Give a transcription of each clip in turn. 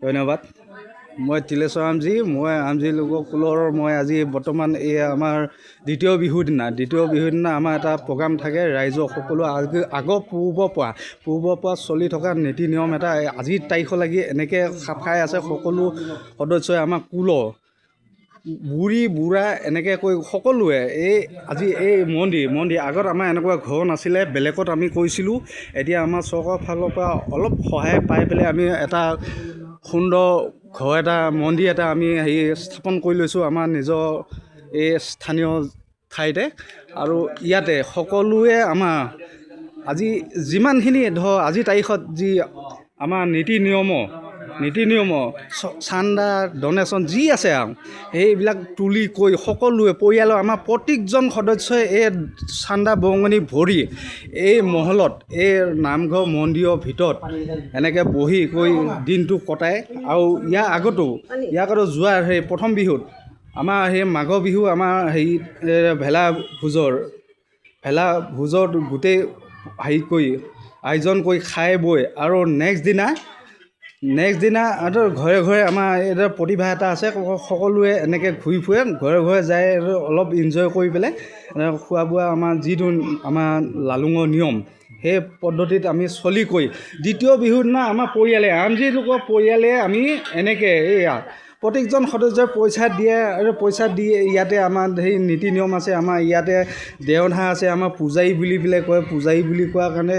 ধন্যবাদ। মই তিলেশ্বৰ আমজি, মই আমজি লোককুলৰ মই আজি বৰ্তমান এই আমাৰ দ্বিতীয় বিহুৰ দিনা আমাৰ এটা প্ৰগ্ৰাম থাকে। ৰাইজৰ সকলো আগৰ পূৰ্বৰ পৰা চলি থকা নীতি নিয়ম এটা আজিৰ তাৰিখলৈকে এনেকৈ খাপ খাই আছে। সকলো সদস্যই আমাৰ কুলৰ বুঢ়ী বুঢ়া এনেকৈ কৈ সকলোৱে আজি এই মন্দিৰ আগত আমাৰ এনেকুৱা ঘৰ নাছিলে, বেলেগত আমি কৰিছিলোঁ। এতিয়া আমাৰ চৰকাৰৰ ফালৰ পৰা অলপ সহায় পাই পেলাই আমি এটা সুন্দৰ ঘৰ এটা মন্দিৰ এটা আমি স্থাপন কৰি লৈছোঁ আমাৰ নিজৰ এই স্থানীয় ঠাইতে। আৰু ইয়াতে সকলোৱে আমাৰ আজি যিমানখিনি আজিৰ তাৰিখত যি আমাৰ নীতি নিয়ম চান্দা ডনেশ্যন যি আছে আৰু সেইবিলাক তুলি কৈ সকলোৱে পৰিয়ালৰ আমাৰ প্ৰত্যেকজন সদস্যই এই চান্দা বৰঙণি ভৰি এই মহলত এই নামঘৰ মন্দিৰৰ ভিতৰত এনেকৈ বহি কৈ দিনটো কটায়। আৰু ইয়াৰ আগতো যোৱা প্ৰথম বিহুত আমাৰ মাঘৰ বিহু আমাৰ ভেলা ভোজৰ গোটেই কৰি আয়োজন কৰি খাই বৈ আৰু নেক্সট দিনা ঘৰে ঘৰে আমাৰ এটা প্ৰতিভা এটা আছে। সকলোৱে এনেকৈ ঘূৰি ফুৰে, ঘৰে ঘৰে যায় অলপ এনজয় কৰি পেলাই খোৱা বোৱা আমাৰ যিটো আমাৰ লালুঙৰ নিয়ম সেই পদ্ধতিত আমি চলি কৰি দ্বিতীয় বিহুৰ দিনা আমাৰ আমজি লোকৰ পৰিয়ালে আমি এনেকৈ প্ৰত্যেকজন সদস্যই পইচা দিয়ে ইয়াতে আমাৰ নীতি নিয়ম আছে। আমাৰ ইয়াতে দেওধা আছে, আমাৰ পূজাৰী বুলি পেলাই কয়। পূজাৰী বুলি কোৱাৰ কাৰণে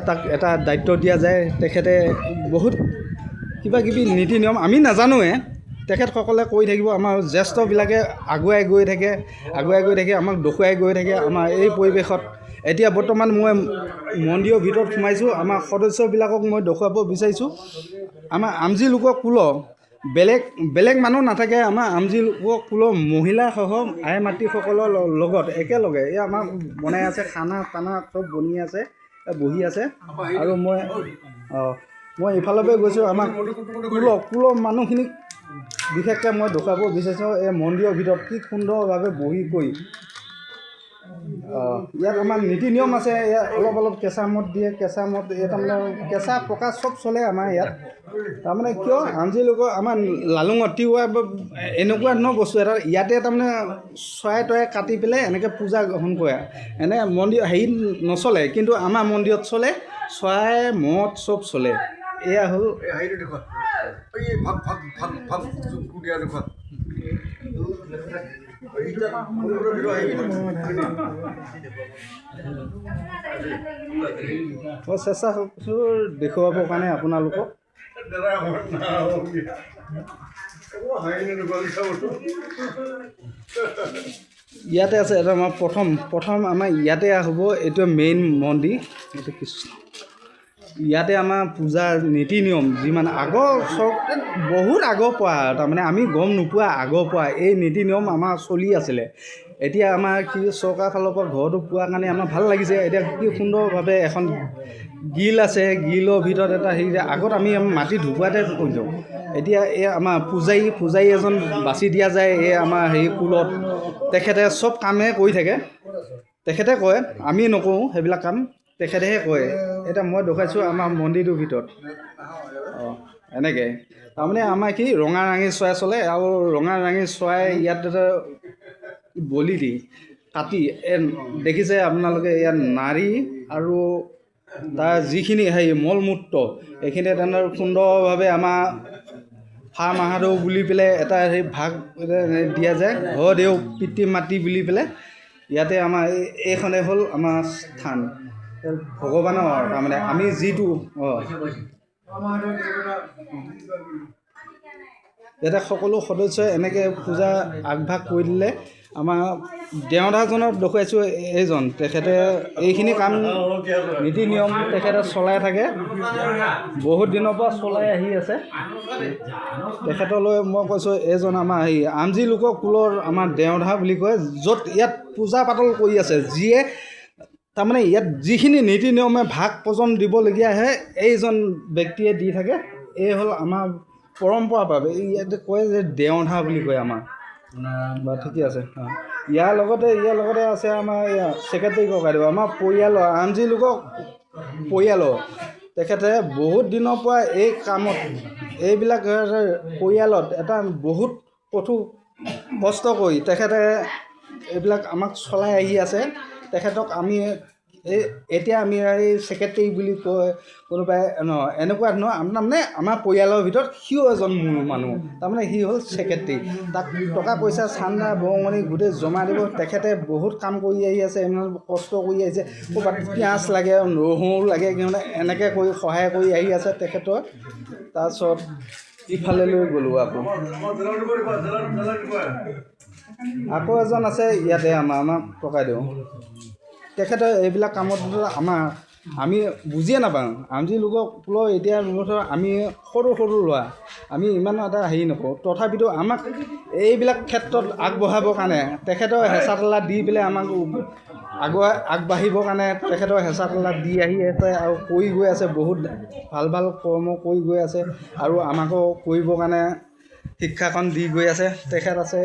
তাক এটা দায়িত্ব দিয়া যায়। তেখেতে বহুত কিবা কিবি নীতি নিয়ম আমি নাজানোৱে, তেখেতসকলে কৰি থাকিব। আমাৰ জ্যেষ্ঠবিলাকে আগুৱাই গৈ থাকে আমাক দেখুৱাই গৈ থাকে। আমাৰ এই পৰিৱেশত এতিয়া বৰ্তমান মই মন্দিৰৰ ভিতৰত সোমাইছোঁ। আমাৰ সদস্যবিলাকক মই দেখুৱাব বিচাৰিছোঁ আমাৰ আমজি লোকৰ কুলৰ বেলেগ মানুহ নাথাকে। আমাৰ আমজি লোকৰ কুলৰ মহিলাসহ আই মাতৃসকলৰ লগত একেলগে আমাৰ বনাই আছে, খানা চব বনি আছে, বহি আছে। আৰু মই ইফালৰ পৰা গৈছোঁ আমাৰ কুলৰ মানুহখিনিক বিশেষকৈ মই দেখুৱাব বিচাৰিছোঁ এই মন্দিৰৰ ভিতৰত কি সুন্দৰভাৱে বহি কৰি ইয়াত আমাৰ নীতি নিয়ম আছে। ইয়াত অলপ কেঁচা মদ দিয়ে, তাৰমানে কেঁচা পকা চব চলে আমাৰ ইয়াত। তাৰমানে কিয় আমজি লোকৰ আমাৰ লালুঙত তিৱা এনেকুৱা ধৰণৰ বস্তু এটা ইয়াতে তাৰমানে চৰাই তৰাই কাটি পেলাই এনেকৈ পূজা গ্ৰহণ কৰে। এনে মন্দিৰ নচলে, কিন্তু আমাৰ মন্দিৰত চলে। চৰাই মদ চব চলে। এয়া হ'ল মই চেষ্টা কৰিছোঁ দেখুৱাবৰ কাৰণে আপোনালোকক। ইয়াতে আছে এটা আমাৰ প্ৰথম আমাৰ ইয়াতে হ'ব। এইটো মেইন মন্দিৰ। এইটো ইয়াতে আমাৰ পূজাৰ নীতি নিয়ম যিমান বহুত আগৰ পৰা তাৰমানে আমি গম নোপোৱা আগৰ পৰা এই নীতি নিয়ম আমাৰ চলি আছিলে। এতিয়া আমাৰ চৰকাৰৰ ফালৰ পৰা ঘৰটো পোৱাৰ কাৰণে আমাৰ ভাল লাগিছে। এতিয়া কি সুন্দৰভাৱে এখন গিল আছে, গিলৰ ভিতৰত এটা আগত আমি মাটি ঢুকুৱাতে কৰি দিওঁ। এতিয়া এই আমাৰ পূজাৰী এজন বাছি দিয়া যায়। এই আমাৰ কুলত তেখেতে চব কামে কৰি থাকে। তেখেতে কয়, আমি নকৰোঁ সেইবিলাক কাম, তেখেতেহে কয়। এতিয়া মই দেখুৱাইছোঁ আমাৰ মন্দিৰটোৰ ভিতৰত এনেকৈ তাৰমানে আমাৰ ৰঙা ৰাঙী চৰাই চলে। আৰু ৰঙা ৰাঙী চৰাই ইয়াত এটা বলি দি কাটি দেখিছে আপোনালোকে। ইয়াত নাৰী আৰু তাৰ যিখিনি মল মূত্ৰ এইখিনি তেনেদৰে সুন্দৰভাৱে আমাৰ মাহাদেউ বুলি পেলাই এটা ভাগ দিয়া যায়। দেও পিতৃ মাতৃ বুলি পেলাই ইয়াতে আমাৰ এইখনে হ'ল আমাৰ স্থান ভগৱানৰ। তাৰমানে আমি যিটো ইয়াতে সকলো সদস্যই এনেকৈ পূজা আগভাগ কৰি দিলে। আমাৰ দেওধাজনক দেখুৱাইছোঁ। তেখেতে এইখিনি কাম নীতি নিয়ম তেখেতে চলাই থাকে, বহুত দিনৰ পৰা চলাই আহি আছে। তেখেতলৈ মই কৈছোঁ আমাৰ আমজি লোকৰ কুলৰ আমাৰ দেওধা বুলি কয়, য'ত ইয়াত পূজা পাতল কৰি আছে। যিয়ে তাৰমানে ইয়াত যিখিনি নীতি নিয়মে ভাগ প্ৰজন দিবলগীয়া এইজন ব্যক্তিয়ে দি থাকে। এই হ'ল আমাৰ পৰম্পৰা বাবে ইয়াতে কয় যে দেওধা বুলি কয় আমাৰ। বাৰু ঠিকে আছে। ইয়াৰ লগতে আছে আমাৰ ছেক্ৰেটাৰী ককাইদেউ, আমাৰ পৰিয়ালৰ আমজি লোকৰ পৰিয়ালৰ। তেখেতে বহুত দিনৰ পৰা এই কামত এইবিলাক পৰিয়ালত এটা বহুত কঠোৰ কষ্ট কৰি তেখেতে এইবিলাক আমাক চলাই আহি আছে। তেখেতক আমি এতিয়া আমি এই ছেক্ৰেটেৰী বুলি কয় কোনোবাই এনেকুৱা নহয়। তাৰমানে আমাৰ পৰিয়ালৰ ভিতৰত সিও এজন মূল মানুহ, তাৰমানে সি হ'ল ছেক্ৰেটেৰী। তাক টকা পইচা চান্দা বৰঙণি গোটেই জমা দিব। তেখেতে বহুত কাম কৰি আহি আছে, ইমান কষ্ট কৰি আহিছে। ক'ৰবাত পিঁয়াজ লাগে, নহৰু লাগে, সিহঁতে এনেকৈ কৰি সহায় কৰি আহি আছে তেখেতৰ। তাৰপিছত ইফালে লৈ গ'লোঁ আকৌ এজন আছে ইয়াতে আমাৰ ককাইদেউ। তেখেতে এইবিলাক কামত আমি বুজিয়ে নাপাওঁ। আমজি লোকক এতিয়া আমি সৰু ল'ৰা, আমি ইমান এটা হেৰি নকৰোঁ। তথাপিতো আমাক এইবিলাক ক্ষেত্ৰত আগবঢ়াবৰ কাৰণে তেখেতৰ হেঁচা ঠেলা দি পেলাই আমাক আগবাঢ়িবৰ কাৰণে তেখেতৰ হেঁচা ঠেলা দি আহি আছে আৰু কৰি গৈ আছে। বহুত ভাল ভাল কৰ্ম কৰি গৈ আছে আৰু আমাকো কৰিবৰ কাৰণে শিক্ষাখন দি গৈ আছে। তেখেত আছে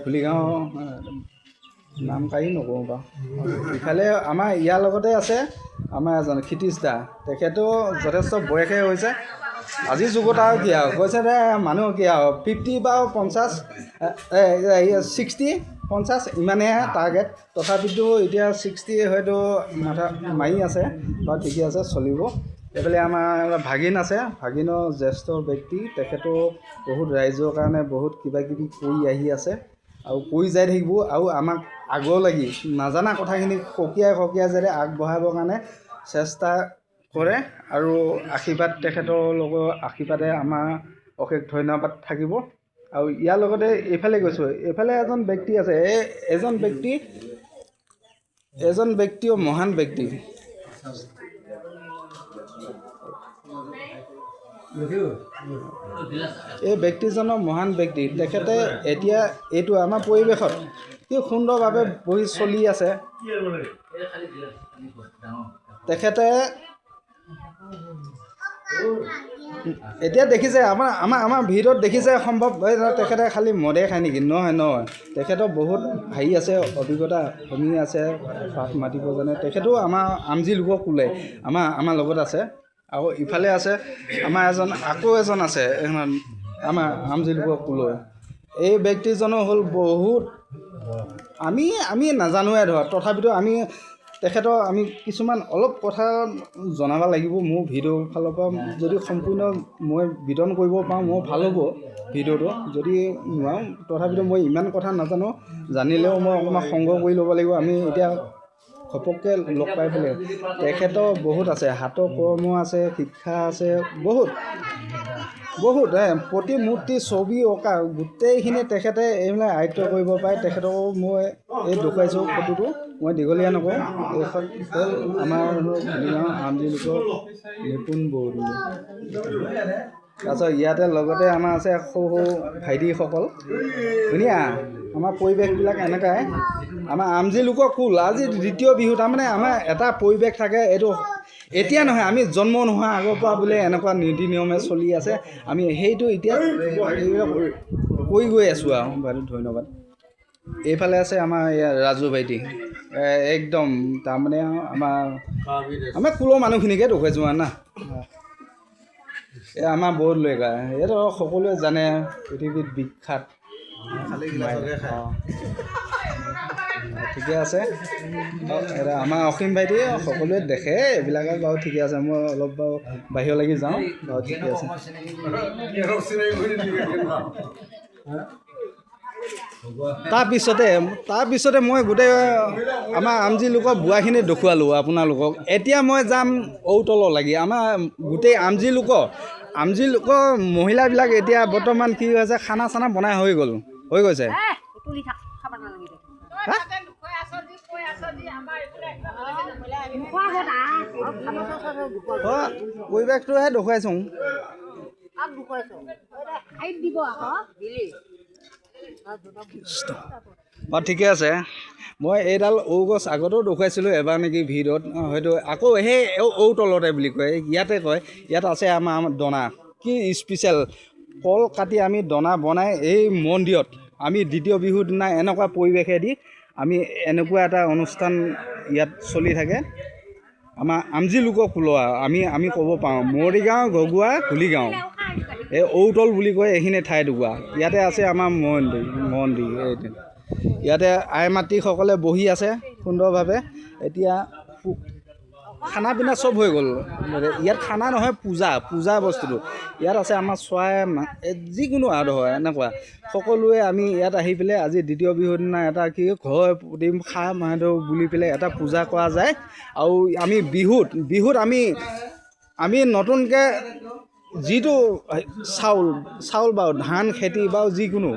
ঘুলিগাঁও, নাম কাঢ়ি নকওঁ বাৰু। ইফালে আমাৰ ইয়াৰ লগতে আছে আমাৰ এজন ক্ষিতিশ দা। তেখেতো যথেষ্ট বয়সে হৈছে। আজিৰ যুগত আৰু কি আৰু কৈছে যে মানুহ কি আৰু 50 বা 50 60 50 ইমানেহে টাৰ্গেট। তথাপিতো এতিয়া 60 হয়তো মাথা মাৰি আছে বা ঠিকে আছে, চলিব। এইফালে আমাৰ ভাগিন আছে, ভাগিনৰ জ্যেষ্ঠ ব্যক্তি। তেখেতো বহুত ৰাইজৰ কাৰণে বহুত কিবাকিবি কৰি আহি আছে আৰু কৰি যাই থাকিব। আৰু আমাক আগলৈকে নাজানা কথাখিনি সকিয়াই যাতে আগবঢ়াবৰ কাৰণে চেষ্টা কৰে আৰু আশীৰ্বাদ, তেখেতৰ লগত আশীৰ্বাদে আমাৰ অশেষ ধন্যবাদ থাকিব। আৰু ইয়াৰ লগতে এইফালে গৈছোঁ, এইফালে এজন ব্যক্তি আছে। এজন ব্যক্তিও মহান ব্যক্তি। এই ব্যক্তিজনৰ মহান ব্যক্তি। তেখেতে এতিয়া এইটো আমাৰ পৰিৱেশত কি সুন্দৰভাৱে বহি চলি আছে। তেখেতে এতিয়া দেখিছে আমাৰ ভিতৰত দেখিছে সম্ভৱ তেখেতে খালি মদে খায় নেকি? নহয়। তেখেতৰ বহুত হেৰি আছে, অভিজ্ঞতা শুনি আছে, পাঠ মাতিব জানে। তেখেতেও আমাৰ আমজি লোকক কোলে আমাৰ লগত আছে। আৰু ইফালে আছে আমাৰ আকৌ এজন আছে আমাৰ আমজি লোকক কোলৈ। এই ব্যক্তিজনো হ'ল বহুত আমি নাজানোৱে ধৰ। তথাপিতো তেখেতৰ আমি কিছুমান অলপ কথা জনাব লাগিব। মোৰ ভিডিঅ'ৰ ফালৰ পৰা যদি সম্পূৰ্ণ মই বিতৰণ কৰিব পাৰোঁ মোৰ ভাল হ'ব ভিডিঅ'টো। যদি নোৱাৰোঁ তথাপিতো মই ইমান কথা নাজানো, জানিলেও মই অকণমান সংগ্ৰহ কৰি ল'ব লাগিব। আমি এতিয়া ঘপককৈ লগ পাই পেলাই তেখেতৰ বহুত আছে, হাতৰ কৰ্ম আছে, শিক্ষা আছে, বহুত প্ৰতিমূৰ্তি ছবি অঁকা গোটেইখিনি তেখেতে এইবিলাক আয়ত্ব কৰিব পাৰে। তেখেতকো মই এই দেখুৱাইছোঁ ফটোটো, মই দীঘলীয়া নকওঁ। এইখন হ'ল আমাৰ ঘুলিগাঁও আমজি লোকৰ নিপুণ বৰদলৈ। তাৰপিছত ইয়াতে লগতে আমাৰ আছে সৰু ভাইটিসকল। ধুনীয়া আমাৰ পৰিৱেশবিলাক এনেকুৱাই। আমাৰ আমজি লোকৰ কুল আজি দ্বিতীয় বিহু। তাৰমানে আমাৰ এটা পৰিৱেশ থাকে, এইটো এতিয়া নহয়, আমি জন্ম নোহোৱা আগৰ পৰা বোলে এনেকুৱা নীতি নিয়মে চলি আছে। আমি সেইটো এতিয়া কৰি গৈ আছোঁ আৰু বাইদেউ ধন্যবাদ। এইফালে আছে আমাৰ ৰাজু ভাইটি, একদম তাৰমানে আমাৰ কুলৰ মানুহখিনিকে দেখুৱাইছোঁ আৰু না। এই আমাৰ বৰদলৈ গা, এইটো সকলোৱে জানে, পৃথিৱীত বিখ্যাত। ঠিকে আছে। এটা আমাৰ অসীম ভাইটি সকলোৱে দেখে এইবিলাকে বাৰু ঠিকে আছে। মই অলপ বাৰু বাহিৰলৈকে যাওঁ বাৰু ঠিকে আছে। তাৰপিছতে মই গোটেই আমাৰ আমজি লোকৰ বোৱাখিনি দেখুৱালোঁ আপোনালোকক। এতিয়া মই যাম ঔতলৰ লাগি। আমাৰ গোটেই আমজি লোকৰ মহিলাবিলাক এতিয়া বৰ্তমান কি হৈছে, খানা চানা বনাই হৈ গৈছে। পৰিৱেশটোহে দেখুৱাইছোঁ। ঠিকে আছে। মই এইডাল ঔগছ আগতেও দেখুৱাইছিলোঁ এবাৰ নেকি ভিডিঅ'ত, হয়তো আকৌ সেই ঔতলতে বুলি কয়, ইয়াতে কয়। ইয়াত আছে আমাৰ দনা, কি স্পেচিয়েল কল কাটি আমি দনা বনাই এই মন্দিৰত আমি দ্বিতীয় বিহুৰ দিনা এনেকুৱা পৰিৱেশেদি আমি এনেকুৱা এটা অনুষ্ঠান ইয়াত চলি থাকে। আমাৰ আমজি লোকক কুলোৱা আমি ক'ব পাৰোঁ মৰিগাঁও, ঘগুৱা, ঘুলিগাঁও। এই ঔতল বুলি কয় এইখিনি ঠাইটুকুৰা। ইয়াতে আছে আমাৰ মন্দিৰ এইটো। ইয়াতে আই মাতৃসকলে বহি আছে সুন্দৰভাৱে। এতিয়া খানা পিনা চব হৈ গ'ল। ইয়াত খানা নহয়, পূজা বস্তুটো। ইয়াত আছে আমাৰ চৰাই যিকোনো আৰু হয় এনেকুৱা সকলোৱে আমি ইয়াত আহি পেলাই আজি দ্বিতীয় বিহুৰ দিনা এটা কি ঘৰ প্ৰতিম খা মাধৱ বুলি পেলাই এটা পূজা কৰা যায়। আৰু আমি বিহুত আমি নতুনকৈ যিটো চাউল বা ধান খেতি বা যিকোনো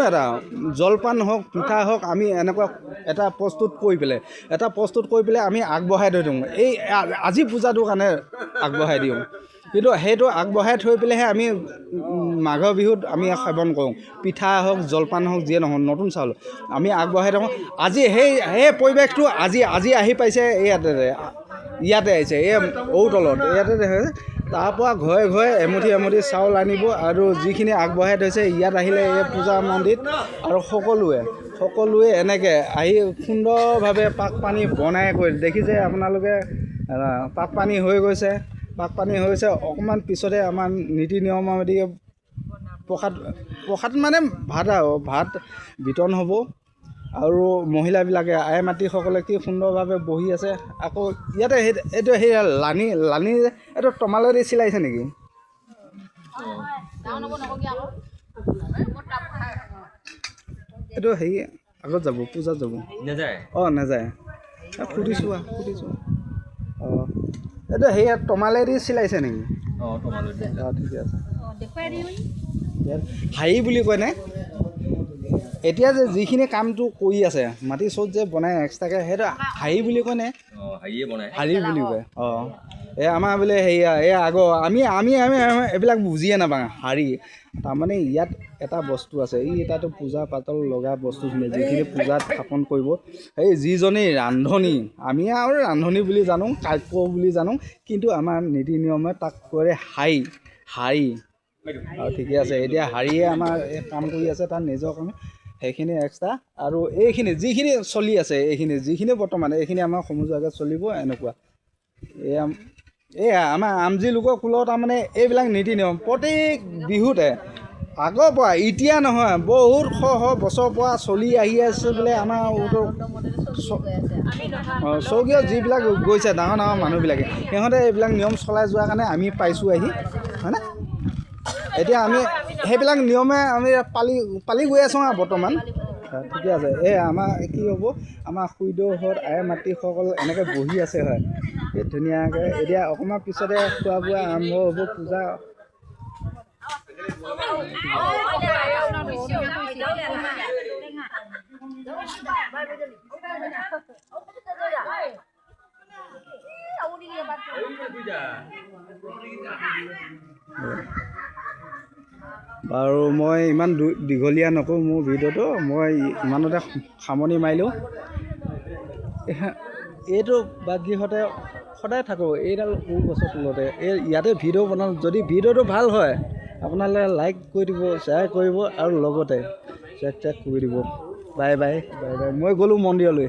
এটা জলপান হওক পিঠা হওক আমি এনেকুৱা এটা প্ৰস্তুত কৰি পেলাই আমি আগবঢ়াই থৈ দিওঁ। এই আজি পূজাটোৰ কাৰণে আগবঢ়াই দিওঁ। কিন্তু সেইটো আগবঢ়াই থৈ পেলাইহে আমি মাঘৰ বিহুত আমি সেৱন কৰোঁ। পিঠা হওক জলপান হওক যিয়ে নহওক নতুন চাউল আমি আগবঢ়াই থওঁ। আজি সেই পৰিৱেশটো আজি আহি পাইছে ইয়াতে আহিছে এই ঔতলত ইয়াতে তাৰপৰা ঘৰে এমুঠি চাউল আনিব আৰু যিখিনি আগবঢ়াই থৈছে ইয়াত আহিলে এই পূজা মন্দিৰত আৰু সকলোৱে এনেকৈ আহি সুন্দৰভাৱে পাক পানী বনাই কৰি দেখিছে আপোনালোকে। পাক পানী হৈ গৈছে অকণমান পিছতে আমাৰ নীতি নিয়মাৱলী প্ৰসাদ মানে ভাত বিতৰণ হ'ব। আৰু মহিলাবিলাকে আই মাতৃসকলে কি সুন্দৰভাৱে বহি আছে। আকৌ ইয়াতে এইটো সেই লানি এইটো টমালেদি চিলাইছে নেকি? এইটো হেৰি আগত যাব পূজাত যাব নাযায়। সুধিছোঁ এইটো সেয়া টমালেদি চিলাইছে নেকি? ঠিকে আছে। হাৰি বুলি কয়নে? এতিয়া যে যিখিনি কামটো কৰি আছে মাটি চ'ত যে বনাই এক্সট্ৰাকৈ সেইটো হাৰি বুলি কয়নে? হাৰি বুলি কয়। এই আমাৰ বোলে হেৰিয়া এই আগৰ আমি এইবিলাক বুজিয়ে নাপাওঁ। হাৰি তাৰমানে ইয়াত এটা বস্তু আছে। তাতো পূজা পাতল লগা বস্তুখিনি যিখিনি পূজাত স্থাপন কৰিব সেই যিজনী ৰান্ধনী আমি আৰু ৰান্ধনী বুলি জানো, কাব্য বুলি জানো, কিন্তু আমাৰ নীতি নিয়মে তাক কৰে হাৰি। আৰু ঠিকে আছে। এতিয়া হাৰিয়ে আমাৰ কাম কৰি আছে তাৰ নিজৰ কাম সেইখিনি এক্সট্ৰা। আৰু এইখিনি যিখিনি চলি আছে যিখিনি বৰ্তমান এইখিনি আমাৰ সমজুৱাকৈ চলিব এনেকুৱা। এয়া আমাৰ আমজি লোকৰ কুলৰ তাৰমানে এইবিলাক নীতি নিয়ম প্ৰত্যেক বিহুতে আগৰ পৰা এতিয়া নহয় বহুত শ বছৰৰ পৰা চলি আহি আছে বোলে। আমাৰ স্বৰ্গীয় যিবিলাক গৈছে ডাঙৰ মানুহবিলাকে সিহঁতে এইবিলাক নিয়ম চলাই যোৱাৰ কাৰণে আমি পাইছোঁ আহি হয়নে। এতিয়া আমি সেইবিলাক নিয়মে আমি পালি গৈ আছোঁ আৰু বৰ্তমান। ঠিকে আছে। আমাৰ কি হ'ব আমাৰ খুইদেউহঁত আই মাতৃসকল এনেকৈ বহি আছে হয় এই ধুনীয়াকৈ। এতিয়া অকণমান পিছতে খোৱা বোৱা আৰম্ভ হ'ব পূজা। বাৰু মই ইমান দীঘলীয়া নকৰোঁ মোৰ ভিডিঅ'টো, মই ইমানতে সামৰণি মাৰিলোঁ। এইটো বাগিহঁতে সদায় থাকোঁ এইডাল গছৰ তলতে ইয়াতে ভিডিঅ' বনাওঁ। যদি ভিডিঅ'টো ভাল হয় আপোনালোকে লাইক কৰি দিব, শ্বেয়াৰ কৰিব আৰু লগতে চেক কৰি দিব। Bye bye. মই গ'লোঁ মন্দিৰলৈ।